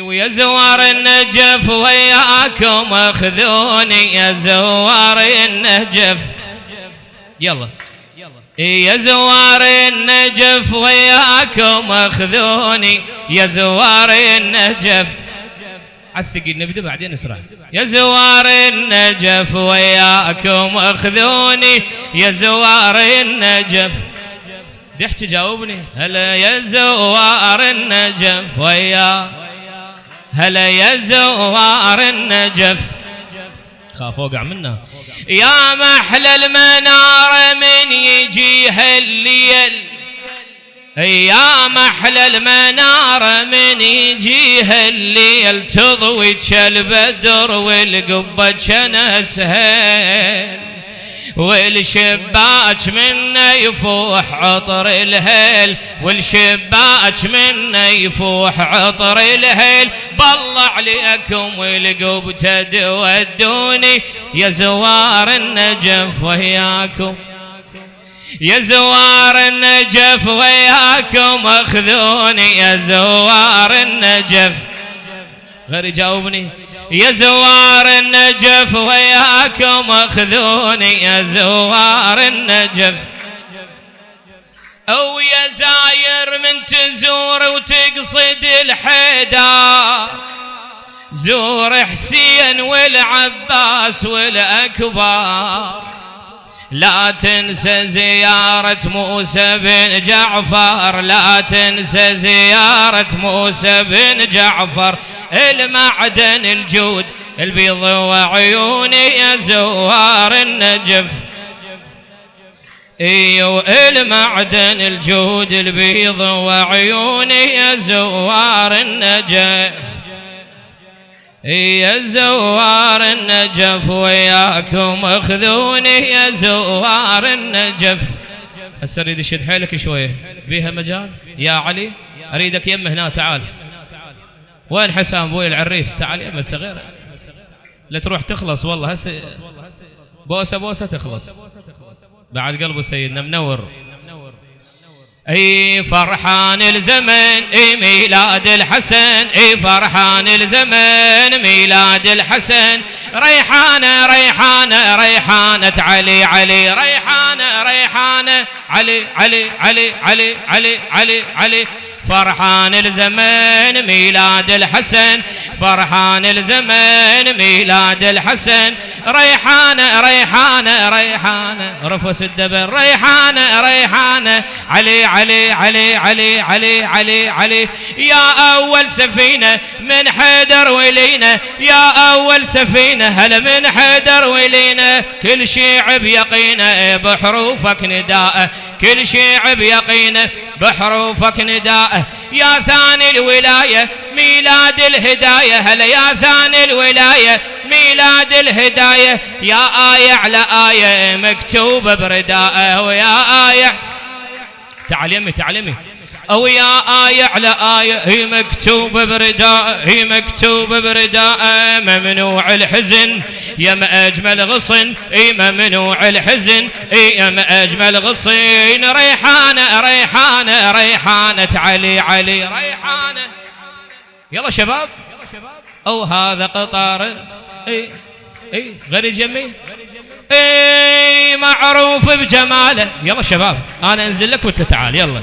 ويا زوار النجف وياكم اخذوني يا زوار النجف. يلا يا زوار النجف وياكم اخذوني يا زوار النجف. عالثقيل نبدا بعدين نسرع. يا زوار النجف وياكم اخذوني يا زوار النجف. ضحك جاوبني. هلا يا زوار النجف ويا هلا يا زوار النجف. خاف اوقع منه. يا محلى المناره من يجيها الليل. يا محلى المناره من يجيها الليل تضوي كالبدر والقبه كنسهل والشباك منه يفوح عطر الهيل والشباك منه يفوح عطر الهيل. بالله عليكم والقب تودوني يا زوار النجف وياكم يا زوار النجف وياكم اخذوني يا زوار النجف. غير يجاوبني. يا زوار النجف وياكم اخذوني يا زوار النجف. او يا زاير من تزور وتقصد الحيدر زور حسين والعباس والاكبر. لا تنسى زيارة موسى بن جعفر لا تنسى زيارة موسى بن جعفر. المعدن الجود البيض وعيوني يا زوار النجف. ايو المعدن الجود البيض وعيوني يا زوار النجف. يا زوار النجف وياكم اخذوني يا زوار النجف. هسه اريد اشد حيلك شويه بيها مجال يا علي. اريدك يم هنا تعال. وين حسام بوي العريس؟ تعال يم صغير لا تروح تخلص والله. هسه بوسه بوسه تخلص بعد قلبه سيدنا منور. اي فرحان الزمن اي ميلاد الحسن. اي فرحان الزمن ميلاد الحسن. ريحانه ريحانه ريحانه علي علي ريحانه ريحانه علي علي علي علي علي علي علي. فرحان الزمن ميلاد الحسن فرحان الزمن ميلاد الحسن. ريحانه ريحانه ريحانه رفس الدبر ريحانه ريحانه علي علي علي علي علي علي علي. يا اول سفينه من حيدر ولينا يا اول سفينه هل من حيدر ولينا. كل شيء بيقينه بحروفك نداءه كل شيء بيقينه بحروفك نداءه. يا ثاني الولاية ميلاد الهداية هلا يا ثاني الولاية ميلاد الهداية. يا آية على آية مكتوبة برداءه ويا آية تعلمي تعلمي. أو يا آية على آية هي مكتوبة برداء هي مكتوبة برداء. ممنوع الحزن يا ما أجمل غصن اي ممنوع الحزن اي يا ما أجمل غصن. ريحانة ريحانة ريحانة علي علي ريحانة. يلا شباب. أو هذا قطار اي اي غير جميل اي معروف بجماله. يلا شباب أنا أنزل لك وأنت تعال. يلا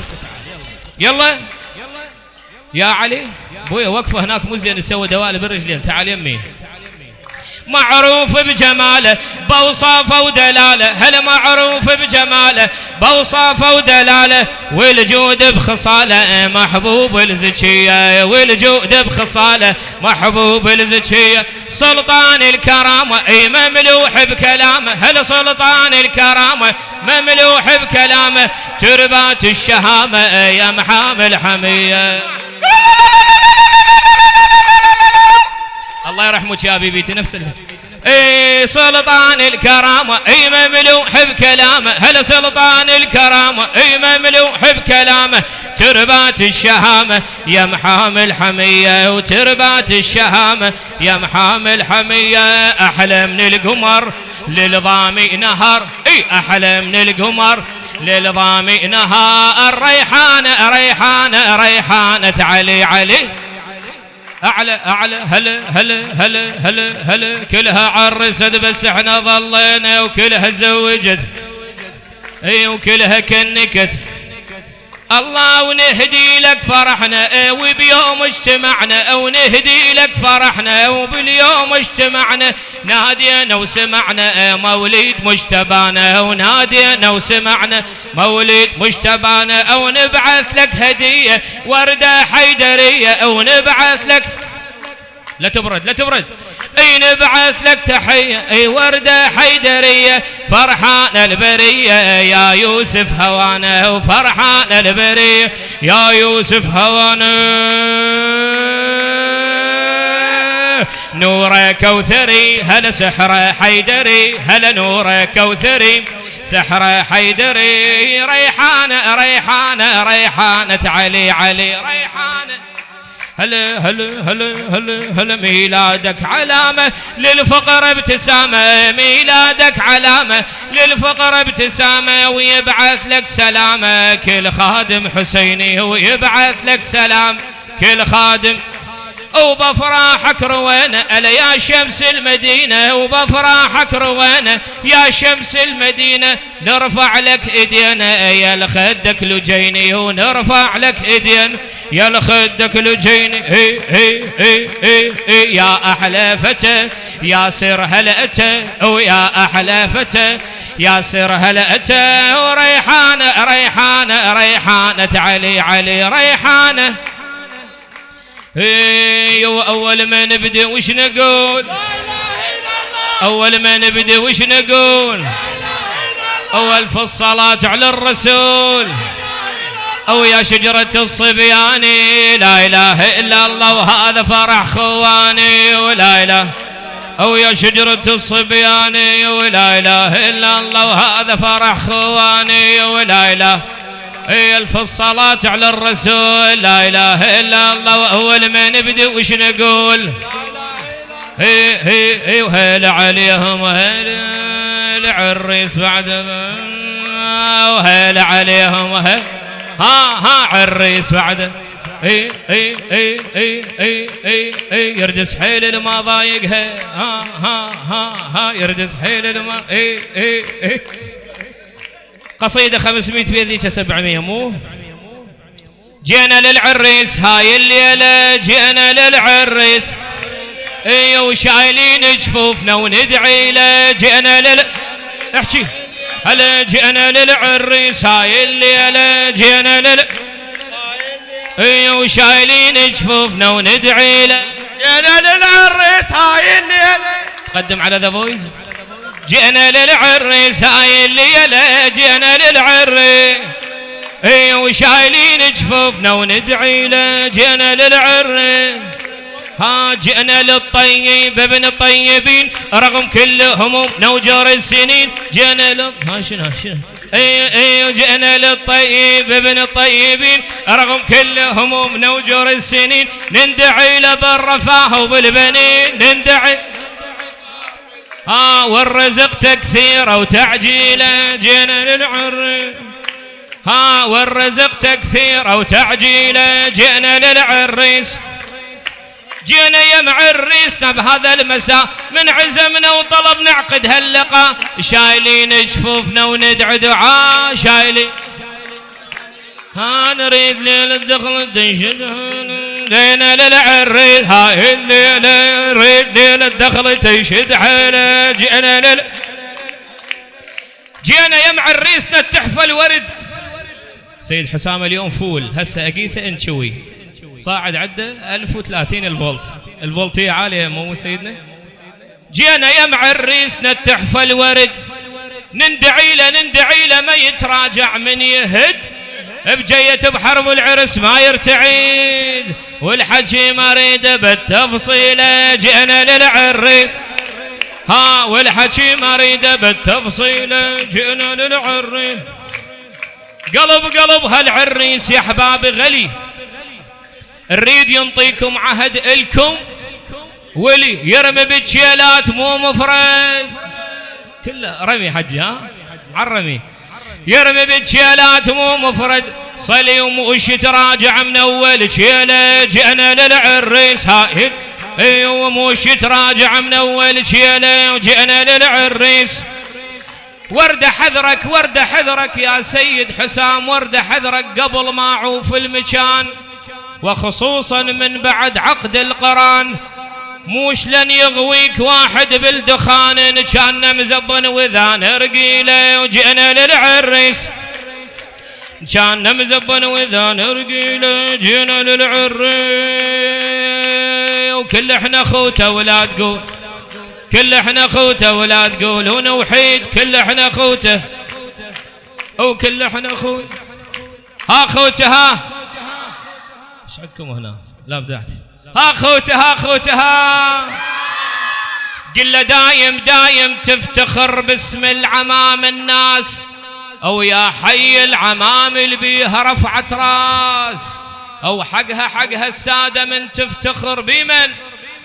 يلا يا علي بويا وقفه هناك مو زين نسوي دوالي بالرجلين. تعال يمي. معروف بجماله بوصافه ودلاله هل معروف بجماله بوصافه ودلاله. والجود بخصاله محبوب الزكيه والجود بخصاله محبوب الزكيه. سلطان الكرامه اي مملوح بكلامه هل سلطان الكرامه مملوح بكلامه. تربات الشهامه يا محامل حميه. الله يرحمك يا بيبيتي نفس اي سلطان الكرامه اي مملوح بكلامه هل سلطان الكرامه اي مملوح بكلامه. تربات الشهامه يا محامل حميه وتربات الشهامه يا محامل حميه. احلى من القمر للظامي نهر اي احلى من القمر للظامي نهار. ريحانه ريحانه ريحانه علي علي أعلى أعلى هلا هلا هلا هلا هلا كلها عرست بس احنا ظلينا وكلها زوجت اي وكلها كنكت الله ونهدي لك فرحنا وبيوم اجتمعنا ونهدي لك فرحنا وباليوم اجتمعنا نادينا وسمعنا مولد مجتبانا ونادينا وسمعنا مولد مجتبانا او نبعث لك هدية وردة حيدرية او نبعث لك لا تبرد لا تبرد اي نبعث لك تحية اي وردة حيدرية فرحان البرية يا يوسف هوانا وفرحان البرية يا يوسف هوانا نور كوثري هل سحر حيدري هل نور كوثري سحر حيدري ريحانة ريحانة ريحانة علي علي ريحانة هلا هلا هلا هلا هلا ميلادك علامة للفقر ابتسامة ميلادك علامة للفقر ابتسامة ويبعث لك سلامة كل خادم حسيني ويبعث لك سلام كل خادم وبفراحك روينا ألا يا شمس المدينة وبفراحك روينا يا شمس المدينة نرفع لك ايدينا يا لخدك لجيني ونرفع لك ايدينا يا لخدك لجيني هي هي هي هي هي يا أحلى فتى يا سر هلأته ويا أحلى فتى يا سر هلأته وريحانة ريحانة ريحانة علي علي ريحانة اي واول ما نبدا وش نقول اول ما نبدا وش نقول اول في الصلاة على الرسول او يا شجرة الصبيان لا اله الا الله وهذا فرح خواني ولا اله او يا شجرة الصبيان ولا اله الا الله وهذا فرح خواني ولا اله الف الصلاة على الرسول لا اله الا الله واول ما نبدا وش نقول هي هي هي وهلا عليهم وهلا عريس بعد وهلا عليهم وهلا ها عريس بعد اي اي اي اي اي اي اي يردس حيل الما ضايقها ها يردس حيل الما اي اي اي قصيدة 500 بيت 700 مو جينا للعريس هاي الليلة جينا للعريس اي وشايلين جفوفنا وندعي له جينا احكي هلا جينا للعريس هاي الليلة جينا اي وشايلين جفوفنا وندعي له جينا للعريس هاي الليلة تقدم على ذا فويس جينا للعريس هاي الليلة جينا للعريس اي وشايلين جفوفنا وندعي له جينا للعريس ها جئنا للطيب ابن الطيبين رغم كل همومنا وجور السنين جئنا ها شنو اي جئنا للطيب ابن الطيبين رغم كل همومنا وجور السنين نندعي له بالرفاه وبالبنين نندعي والرزق تكثيره وتعجيله جينا للعريس والرزق تكثيره وتعجيله جينا للعريس جينا يا معريسنا بهذا المساء من عزمنا وطلب نعقد هاللقاء شايلين جفوفنا وندعي دعاء شايلين نريد ليلة دخل تنشد لينا للعريس هاي الليلة نريد ليلة دخل تنشد حيله جينا جينا يا معريسنا التحفة الورد سيد حسام اليوم فول هسه أقيسه انشوي صاعد عده 1030 الفولت الفولتية عالية مو سيدنا جينا يا معريسنا التحفة الورد نندعي له ما يتراجع من يهد بجية بحرب العرس ما يرتعيد والحكي مريده بالتفصيلة جينا للعريس والحكي مريده بالتفصيلة جينا للعريس قلب هالعريس يا احباب غلي نريد ينطيكم عهد الكم ولي يرمي بالشيلات مو مفرد كله رمي حجي عالرمي يرمي بالجيلات مو مفرد صلي وموش تراجع من اول جيله جئنا للعريس هايل وموش تراجع من اول جيله وجئنا للعريس ورد حذرك ورد حذرك يا سيد حسام ورد حذرك قبل ما اعوف المكان وخصوصا من بعد عقد القران موش لن يغويك واحد بالدخان ان كان مزبن وذان رقيله وجئنا للعريس كان مزبن وذان رقيله جينا للعريس وكل احنا خوته ولا تقول كل احنا خوته ولا تقولون وحيد كل احنا خوته وكل احنا خوته ها خوته ها ايش عندكم هنا لا بدعت ها خوته ها خوته ها قل له دايم دايم تفتخر باسم العمام الناس او يا حي العمام اللي بيها رفعت راس او حقها الساده من تفتخر بمن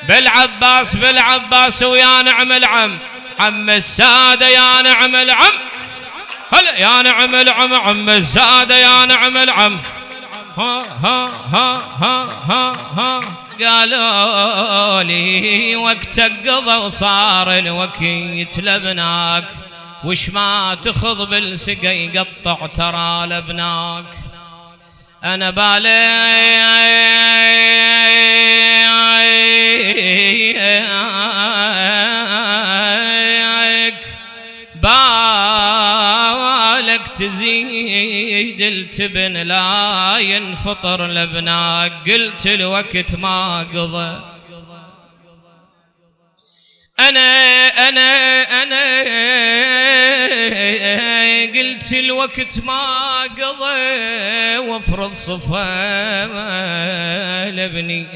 بالعباس بالعباس ويا نعم العم عم الساده يا نعم العم هلا يا نعم العم عم الساده يا نعم العم ها ها ها ها ها ها قالوا لي وقتك قضى وصار الوقت لبناك وش ما تخض بالسقى يقطع ترى لبناك انا بالك تزيد التبن لا ينفطر لبناك قلت الوقت ما قضى أنا قلت الوقت ما قضى وافرض صفا لبني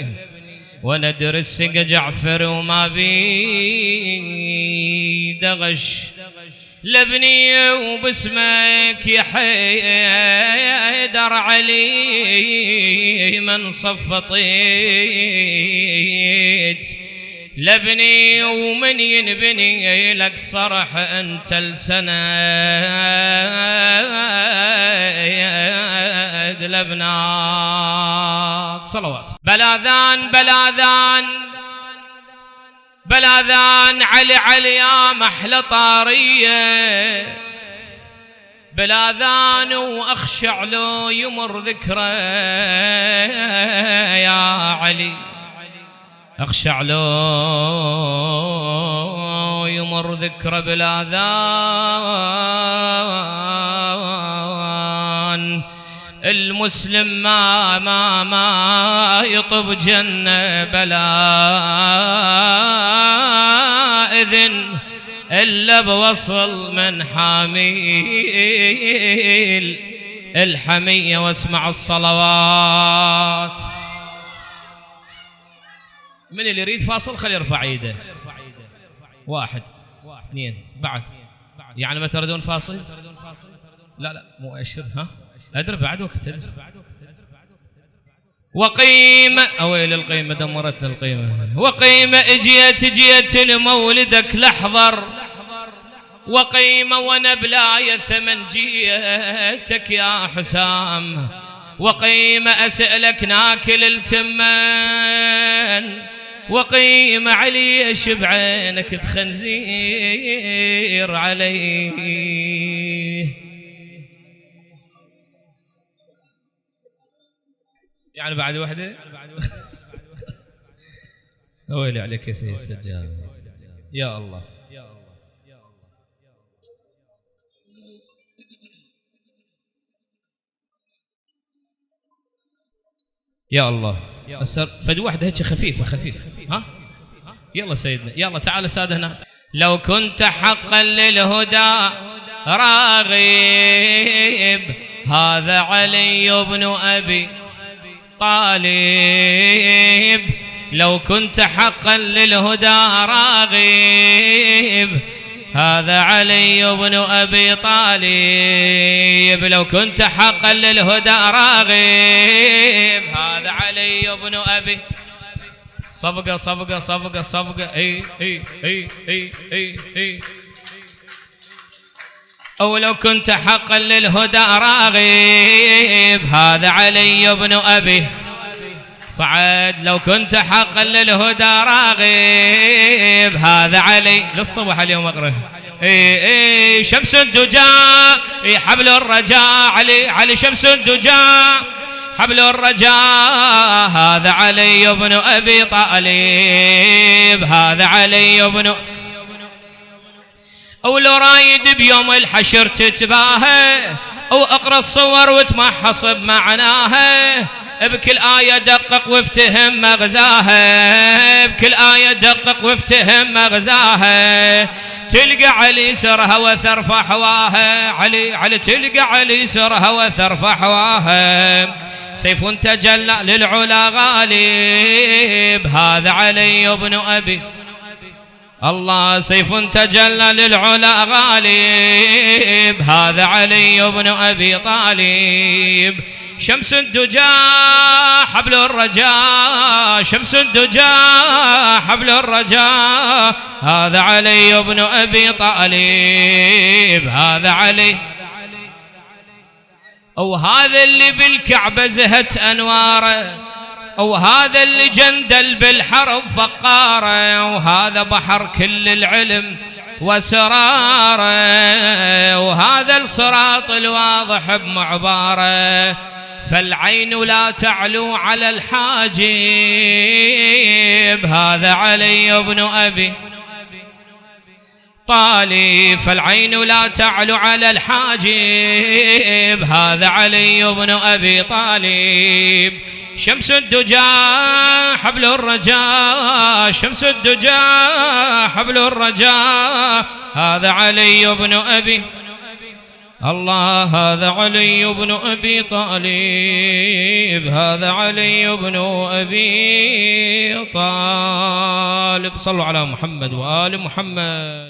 وندرس جعفر وما بي دغش لبني وباسمك يا حيدر علي من صفطيت لبني ومن ينبني لك صرح انت السند لبناك صلوات بلاذان بلاذان بلاذان علي علي يا محلى طاريه بلاذان واخشع لو يمر ذكره يا علي أخشع لو يمر ذكر بلاذان المسلم ما يطب جنة بلا إذن إلا بوصل من حميل الحمية واسمع الصلوات من اللي يريد فاصل خلي يرفع ايده واحد اثنين بعد يعني ما تردون فاصل لا مؤشر ها ادري بعد وقت وقيمة اويل القيمة دمرتنا القيمة وقيمة اجيت لمولدك لحظر وقيمة وانا بلاية ثمن جيتك يا حسام وقيمة اسألك ناكل التمان وقيمة علي بعينك تخنزير علي يعني بعد وحدة ويلي عليك يا سيد السجاد يا الله يا الله فد واحدة هيك خفيفة ها يلا سيدنا يلا تعال سادة هنا لو كنت حقا للهدى راغب هذا علي بن أبي طالب لو كنت حقا للهدى راغب هذا علي بن أبي طالب لو كنت حقا للهدى راغب هذا علي بن أبي صفقة اي أو لو كنت حقا للهدى راغب هذا علي بن أبي صعد لو كنت حقا للهدى راغب هذا علي للصبح اليوم أقرأ شمس الدجى حبل الرجاء علي شمس الدجى حبل الرجاء هذا علي بن أبي طالب هذا علي بن أو لو رايد بيوم الحشر تتباهى أو أقرأ الصور وتمحص بمعناها بكل آية دقق وافتهم مغزاها بكل آية دقق وافتهم مغزاها تلقى علي سرها وثرف حواها علي تلقى علي سرها وثرف حواها سيف تجلى للعلا غالب هذا علي بن أبي الله سيف تجلى للعلا غالب هذا علي بن أبي طالب شمس الدجى حبل الرجاء شمس الدجى حبل الرجاء هذا علي بن أبي طالب هذا علي أو هذا اللي بالكعبة زهت أنواره أو هذا اللي جندل بالحرب فقاره وهذا بحر كل العلم وسراره وهذا الصراط الواضح بمعباره فالعين لا تعلو على الحاجب هذا علي بن أبي طالب فالعين لا تعلو على الحاجب هذا علي بن أبي طالب شمس الدجى حبل الرجاء شمس الدجى حبل الرجاء هذا علي بن أبي الله هذا علي بن أبي طالب هذا علي بن أبي طالب صلوا على محمد وآل محمد.